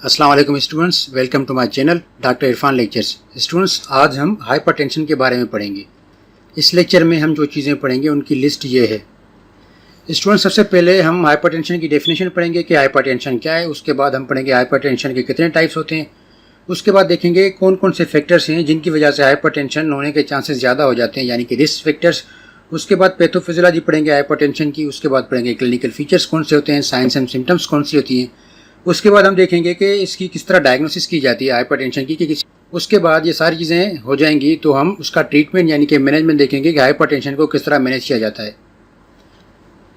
अस्सलाम वालेकुम students, welcome to my channel doctor Irfan lectures. Students, आज हम हाइपरटेंशन के बारे में पढ़ेंगे। इस लेक्चर में हम जो चीज़ें पढ़ेंगे उनकी लिस्ट ये है। स्टूडेंट्स, सबसे पहले हम हाइपरटेंशन की डेफिनेशन पढ़ेंगे कि हाइपरटेंशन क्या है। उसके बाद हम पढ़ेंगे हाइपरटेंशन के कितने टाइप्स होते हैं। उसके बाद देखेंगे कौन कौन से फैक्टर्स हैं जिनकी वजह से हाइपरटेंशन होने के चांसेस ज़्यादा हो जाते हैं, यानी कि रिस्क फैक्टर्स। उसके बाद पैथोफिजियोलॉजी पढ़ेंगे हाइपरटेंशन की। उसके बाद पढ़ेंगे क्लिनिकल फीचर्स कौन से होते हैं, साइंस एंड सिम्टम्स कौन सी होती हैं। उसके बाद हम देखेंगे कि इसकी किस तरह डायग्नोसिस की जाती है हाइपरटेंशन की। उसके बाद ये सारी चीज़ें हो जाएंगी तो हम उसका ट्रीटमेंट यानी कि मैनेजमेंट देखेंगे कि हाइपरटेंशन को किस तरह मैनेज किया जाता है।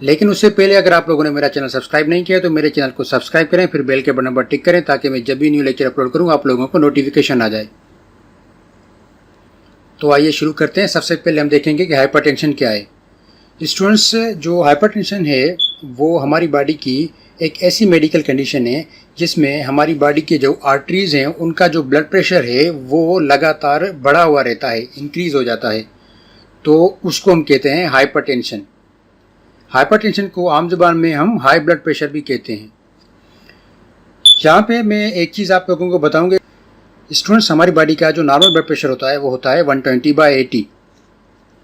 लेकिन उससे पहले अगर आप लोगों ने मेरा चैनल सब्सक्राइब नहीं किया तो मेरे चैनल को सब्सक्राइब करें, फिर बेल के बटन पर टिक करें ताकि मैं जब भी न्यू लेक्चर अपलोड करूँ आप लोगों को नोटिफिकेशन आ जाए। तो आइए शुरू करते हैं। सबसे पहले हम देखेंगे कि हाइपरटेंशन क्या है। स्टूडेंट्स, जो हाइपरटेंशन है वो हमारी बॉडी की एक ऐसी मेडिकल कंडीशन है जिसमें हमारी बॉडी के जो आर्टरीज़ हैं उनका जो ब्लड प्रेशर है वो लगातार बढ़ा हुआ रहता है, इंक्रीज़ हो जाता है। तो उसको हम कहते हैं हाइपरटेंशन। हाइपरटेंशन को आम ज़बान में हम हाई ब्लड प्रेशर भी कहते हैं। यहाँ पे मैं एक चीज़ आप लोगों को बताऊँगा। स्टूडेंट्स, हमारी बॉडी का जो नॉर्मल ब्लड प्रेशर होता है वो होता है 120/80।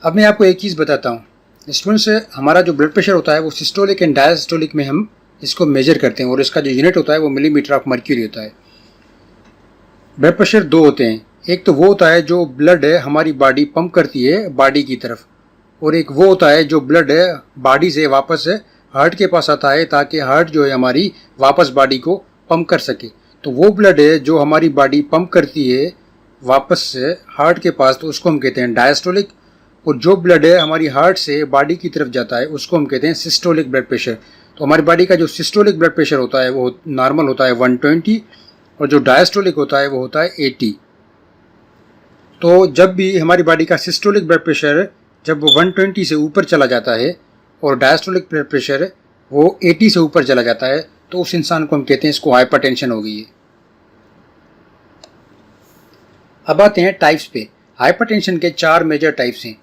अब मैं आपको एक चीज़ बताता हूँ। स्टूडेंट्स, हमारा जो ब्लड प्रेशर होता है वो सिस्टोलिक एंड डायस्टोलिक में हम इसको मेजर करते हैं और इसका जो यूनिट होता है वो मिलीमीटर ऑफ मर्क्यूरी होता है। ब्लड प्रेशर दो होते हैं, एक तो वो होता है जो ब्लड है हमारी बॉडी पंप करती है बॉडी की तरफ, और एक वो होता है जो ब्लड है बॉडी से वापस हार्ट के पास आता है ताकि हार्ट जो है हमारी वापस बॉडी को पंप कर सके। तो वो ब्लड है जो हमारी बॉडी पंप करती है वापस से हार्ट के पास, तो उसको हम कहते हैं डायस्टोलिक। और जो ब्लड है हमारी हार्ट से बॉडी की तरफ जाता है उसको हम कहते हैं सिस्टोलिक ब्लड प्रेशर। तो हमारी बॉडी का जो सिस्टोलिक ब्लड प्रेशर होता है वो नॉर्मल होता है 120 और जो डायस्टोलिक होता है वो होता है 80। तो जब भी हमारी बॉडी का सिस्टोलिक ब्लड प्रेशर जब वो 120 से ऊपर चला जाता है और डायस्टोलिक ब्लड प्रेशर वो 80 से ऊपर चला जाता है तो उस इंसान को हम कहते हैं इसको हाइपरटेंशन हो गई है। अब आते हैं टाइप्स पे। हाइपरटेंशन के 4 मेजर टाइप्स हैं।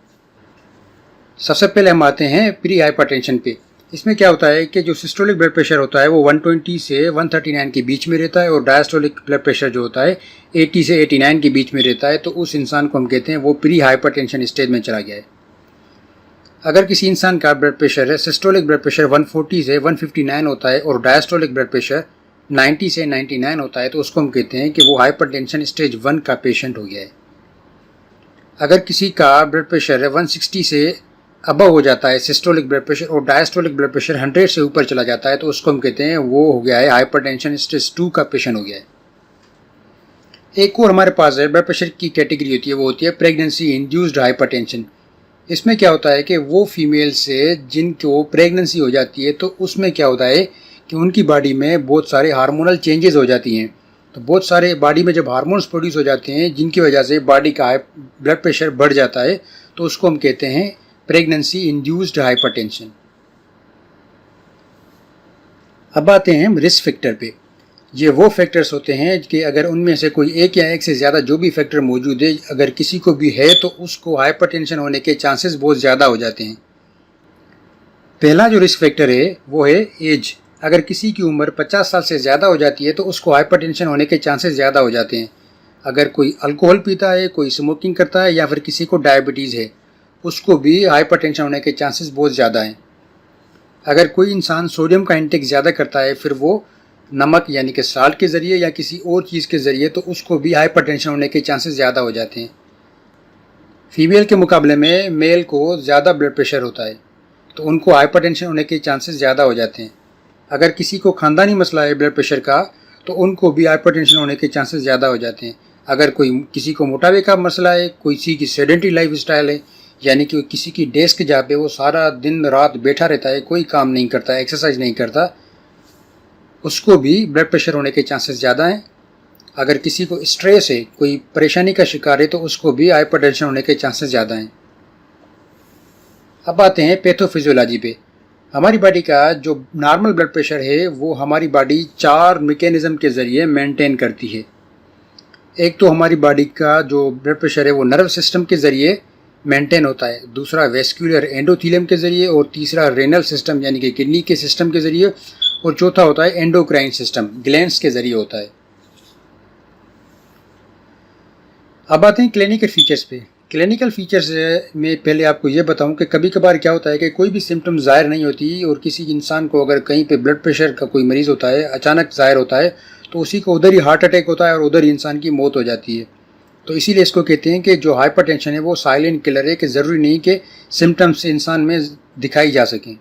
सबसे पहले हम आते हैं प्री हाइपरटेंशन पे। इसमें क्या होता है कि जो सिस्टोलिक ब्लड प्रेशर होता है वो 120 से 139 के बीच में रहता है और डायस्टोलिक ब्लड प्रेशर जो होता है 80 से 89 के बीच में रहता है। तो उस इंसान को हम कहते हैं वो प्री हाइपरटेंशन स्टेज में चला गया है। अगर किसी इंसान का ब्लड प्रेशर है, सिस्टोलिक ब्लड प्रेशर 140 से 159 होता है और डायस्टोलिक ब्लड प्रेशर 90 से 99 होता है तो उसको हम कहते हैं कि वो हाइपरटेंशन स्टेज 1 का पेशेंट हो गया है। अगर किसी का ब्लड प्रेशर 160 से अबव हो जाता है सिस्टोलिक ब्लड प्रेशर और डायस्टोलिक ब्लड प्रेशर 100 से ऊपर चला जाता है तो उसको हम कहते हैं वो हो गया है हाइपरटेंशन स्टेज 2 का पेशेंट हो गया है। एक और हमारे पास है ब्लड प्रेशर की कैटेगरी होती है, वो होती है प्रेगनेंसी इंड्यूस्ड हाइपरटेंशन। इसमें क्या होता है कि वो फीमेल से जिनको प्रेगनेंसी हो जाती है तो उसमें क्या होता है कि उनकी बॉडी में बहुत सारे हार्मोनल चेंजेस हो जाती हैं। तो बहुत सारे बॉडी में जब हार्मोन्स प्रोड्यूस हो जाते हैं जिनकी वजह से बॉडी का ब्लड प्रेशर बढ़ जाता है तो उसको हम कहते हैं प्रेगनेंसी इंड्यूस्ड हाइपरटेंशन। अब आते हैं हम रिस्क फैक्टर पे। ये वो फैक्टर्स होते हैं कि अगर उनमें से कोई एक या एक से ज़्यादा जो भी फैक्टर मौजूद है अगर किसी को भी है तो उसको हाइपरटेंशन होने के चांसेस बहुत ज़्यादा हो जाते हैं। पहला जो रिस्क फैक्टर है वो है एज। अगर किसी की उम्र 50 साल से ज़्यादा हो जाती है तो उसको हाइपरटेंशन होने के चांसेस ज़्यादा हो जाते हैं। अगर कोई अल्कोहल पीता है, कोई स्मोकिंग करता है या फिर किसी को डायबिटीज़ है उसको भी हाइपरटेंशन होने के चांसेस बहुत ज़्यादा हैं। अगर कोई इंसान सोडियम का इंटेक ज़्यादा करता है फिर वो नमक यानी कि साल्ट के ज़रिए या किसी और चीज़ के ज़रिए तो उसको भी हाइपरटेंशन होने के चांसेस ज़्यादा हो जाते हैं। फीमेल के मुकाबले में मेल को ज़्यादा ब्लड प्रेशर होता है तो उनको हाइपरटेंशन होने के चांसेस ज़्यादा हो जाते हैं। अगर किसी को ख़ानदानी मसला है ब्लड प्रेशर का तो उनको भी हाइपरटेंशन होने के चांसेस ज़्यादा हो जाते हैं। अगर किसी को मोटापे का मसला है, किसी की सेडेंटरी लाइफ स्टाइल है यानी कि किसी की डेस्क जहाँ पे वो सारा दिन रात बैठा रहता है, कोई काम नहीं करता, एक्सरसाइज नहीं करता, उसको भी ब्लड प्रेशर होने के चांसेस ज़्यादा हैं। अगर किसी को स्ट्रेस है, कोई परेशानी का शिकार है तो उसको भी हाइपरटेंशन होने के चांसेस ज़्यादा हैं। अब आते हैं पैथोफिजियोलॉजी पे। हमारी बॉडी का जो नॉर्मल ब्लड प्रेशर है वो हमारी बॉडी 4 मैकेनिज़्म के ज़रिए मेंटेन करती है। एक तो हमारी बॉडी का जो ब्लड प्रेशर है वो नर्व सिस्टम के ज़रिए मेंटेन होता है, दूसरा वेस्कुलर एंडोथीलियम के ज़रिए और तीसरा रेनल सिस्टम यानी कि किडनी के सिस्टम के ज़रिए और चौथा होता है एंडोक्राइन सिस्टम ग्लैंड्स के ज़रिए होता है। अब आते हैं क्लिनिकल फीचर्स पे। क्लिनिकल फीचर्स में पहले आपको ये बताऊं कि कभी कभार क्या होता है कि कोई भी सिम्टम ज़ाहिर नहीं होती और किसी इंसान को अगर कहीं पे ब्लड प्रेशर का कोई मरीज़ होता है, अचानक ज़ाहिर होता है, तो उसी को उधर ही हार्ट अटैक होता है और उधर ही इंसान की मौत हो जाती है। तो इसीलिए इसको कहते हैं कि जो हाइपरटेंशन है वो साइलेंट किलर है, कि ज़रूरी नहीं कि सिम्टम्स इंसान में दिखाई जा सकें।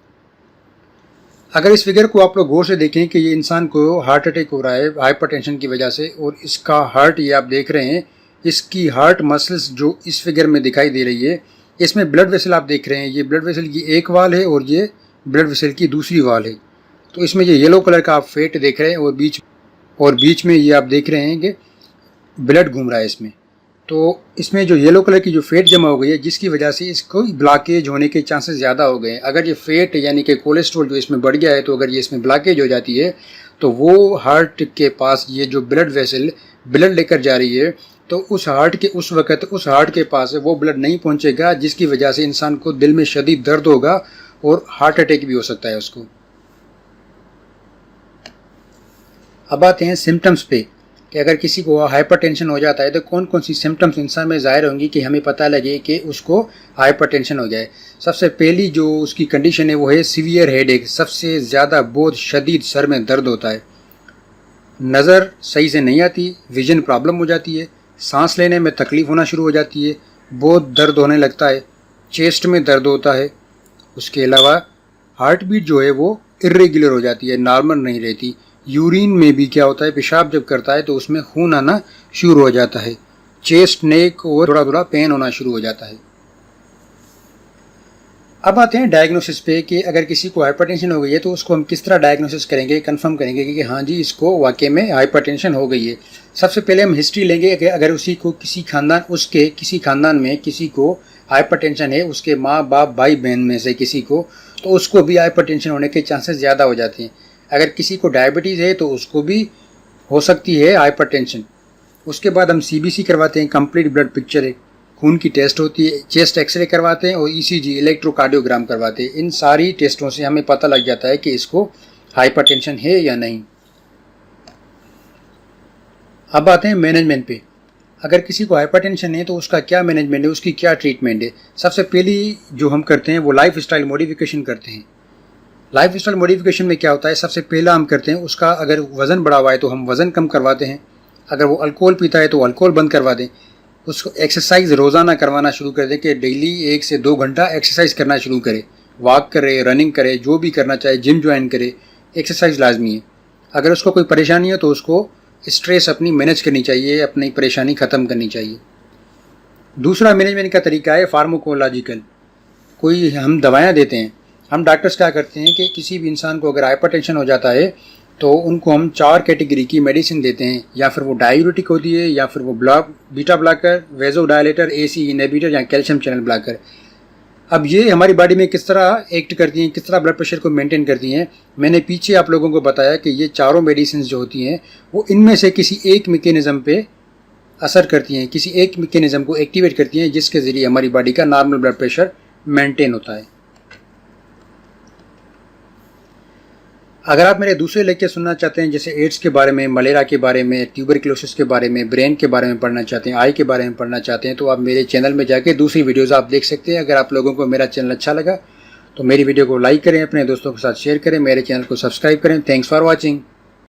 अगर इस फिगर को आप लोग गौर से देखें कि ये इंसान को हार्ट अटैक हो रहा है हाइपरटेंशन की वजह से, और इसका हार्ट ये आप देख रहे हैं, इसकी हार्ट मसल्स जो इस फिगर में दिखाई दे रही है, इसमें ब्लड वेसल आप देख रहे हैं, ये ब्लड वेसल की एक वाल है और ये ब्लड वेसल की दूसरी वाल है। तो इसमें ये येलो कलर का आप फेट देख रहे हैं और बीच में ये आप देख रहे हैं कि ब्लड घूम रहा है इसमें। तो इसमें जो येलो कलर की जो फेट जमा हो गई है, जिसकी वजह से इसको ब्लॉकेज होने के चांसेस ज़्यादा हो गए हैं। अगर ये फेट यानी कि कोलेस्ट्रॉल जो इसमें बढ़ गया है, तो अगर ये इसमें ब्लॉकेज हो जाती है तो वो हार्ट के पास ये जो ब्लड वेसल ब्लड लेकर जा रही है, तो उस हार्ट के पास वो ब्लड नहीं पहुंचेगा, जिसकी वजह से इंसान को दिल में शदीद दर्द होगा और हार्ट अटैक भी हो सकता है उसको। अब आते हैं सिम्टम्स पे कि अगर किसी को हाइपरटेंशन हो जाता है तो कौन कौन सी सिम्टम्स इंसान में ज़ाहिर होंगी कि हमें पता लगे कि उसको हाइपरटेंशन हो गया है। सबसे पहली जो उसकी कंडीशन है वो है सीवियर हेडेक। सबसे ज़्यादा बहुत शदीद सर में दर्द होता है, नज़र सही से नहीं आती, विजन प्रॉब्लम हो जाती है, सांस लेने में तकलीफ़ होना शुरू हो जाती है, बहुत दर्द होने लगता है, चेस्ट में दर्द होता है। उसके अलावा हार्ट बीट जो है वो इर्रेगुलर हो जाती है, नॉर्मल नहीं रहती। यूरिन में भी क्या होता है, पेशाब जब करता है तो उसमें खून आना शुरू हो जाता है। चेस्ट, नेक और थोड़ा थोड़ा पेन होना शुरू हो जाता है। अब आते हैं डायग्नोसिस पे कि अगर किसी को हाइपरटेंशन हो गई है तो उसको हम किस तरह डायग्नोसिस करेंगे, कंफर्म करेंगे कि हाँ जी इसको वाकई में हाइपरटेंशन हो गई है। सबसे पहले हम हिस्ट्री लेंगे कि अगर उसी को किसी खानदान में किसी को हाइपरटेंशन है, उसके माँ बाप भाई बहन में से किसी को, तो उसको भी हाइपरटेंशन होने के चांसेस ज़्यादा हो जाते हैं। अगर किसी को डायबिटीज़ है तो उसको भी हो सकती है हाइपरटेंशन। उसके बाद हम CBC करवाते हैं, कंप्लीट ब्लड पिक्चर है, खून की टेस्ट होती है, चेस्ट एक्सरे करवाते हैं और ECG इलेक्ट्रोकार्डियोग्राम करवाते हैं। इन सारी टेस्टों से हमें पता लग जाता है कि इसको हाइपरटेंशन है या नहीं। अब आते हैं मैनेजमेंट पे। अगर किसी को हाइपरटेंशन है तो उसका क्या मैनेजमेंट है, उसकी क्या ट्रीटमेंट है। सबसे पहली जो हम करते हैं वो लाइफ स्टाइल मॉडिफिकेशन करते हैं। लाइफ स्टाइल मॉडिफिकेशन में क्या होता है, सबसे पहला हम करते हैं उसका, अगर वज़न बढ़ा हुआ है तो हम वज़न कम करवाते हैं। अगर वो अल्कोहल पीता है तो अल्कोहल बंद करवा दें। उसको एक्सरसाइज रोज़ाना करवाना शुरू कर दें कि डेली 1 से 2 घंटा एक्सरसाइज करना शुरू करे, वॉक करे, रनिंग करे, जो भी करना चाहे, जिम ज्वाइन करे, एक्सरसाइज लाजमी है। अगर उसको कोई परेशानी है तो उसको स्ट्रेस अपनी मैनेज करनी चाहिए, अपनी परेशानी ख़त्म करनी चाहिए। दूसरा मैनेजमेंट का तरीका है फार्माकोलॉजिकल। कोई हम दवाएँ देते हैं, हम डॉक्टर्स क्या करते हैं कि किसी भी इंसान को अगर हाइपरटेंशन हो जाता है तो उनको हम 4 कैटेगरी की मेडिसिन देते हैं, या फिर वो डायूरेटिक होती है, या फिर वो बीटा ब्लॉकर, वेजोडायलेटर, AC इनहिबिटर या कैल्शियम चैनल ब्लॉकर। अब ये हमारी बॉडी में किस तरह एक्ट करती हैं, किस तरह ब्लड प्रेशर को मेंटेन करती हैं, मैंने पीछे आप लोगों को बताया कि ये चारों मेडिसिन जो होती हैं वो इनमें से किसी एक मैकेनिज़्म पे असर करती हैं, किसी एक मैकेनिज़्म को एक्टिवेट करती हैं, जिसके ज़रिए हमारी बॉडी का नॉर्मल ब्लड प्रेशर मेंटेन होता है। अगर आप मेरे दूसरे लेक्चर सुनना चाहते हैं, जैसे एड्स के बारे में, मलेरिया के बारे में, ट्यूबरक्लोसिस के बारे में, ब्रेन के बारे में पढ़ना चाहते हैं, आई के बारे में पढ़ना चाहते हैं, तो आप मेरे चैनल में जाके दूसरी वीडियोस आप देख सकते हैं। अगर आप लोगों को मेरा चैनल अच्छा लगा तो मेरी वीडियो को लाइक करें, अपने दोस्तों के साथ शेयर करें, मेरे चैनल को सब्सक्राइब करें। Thanks for watching.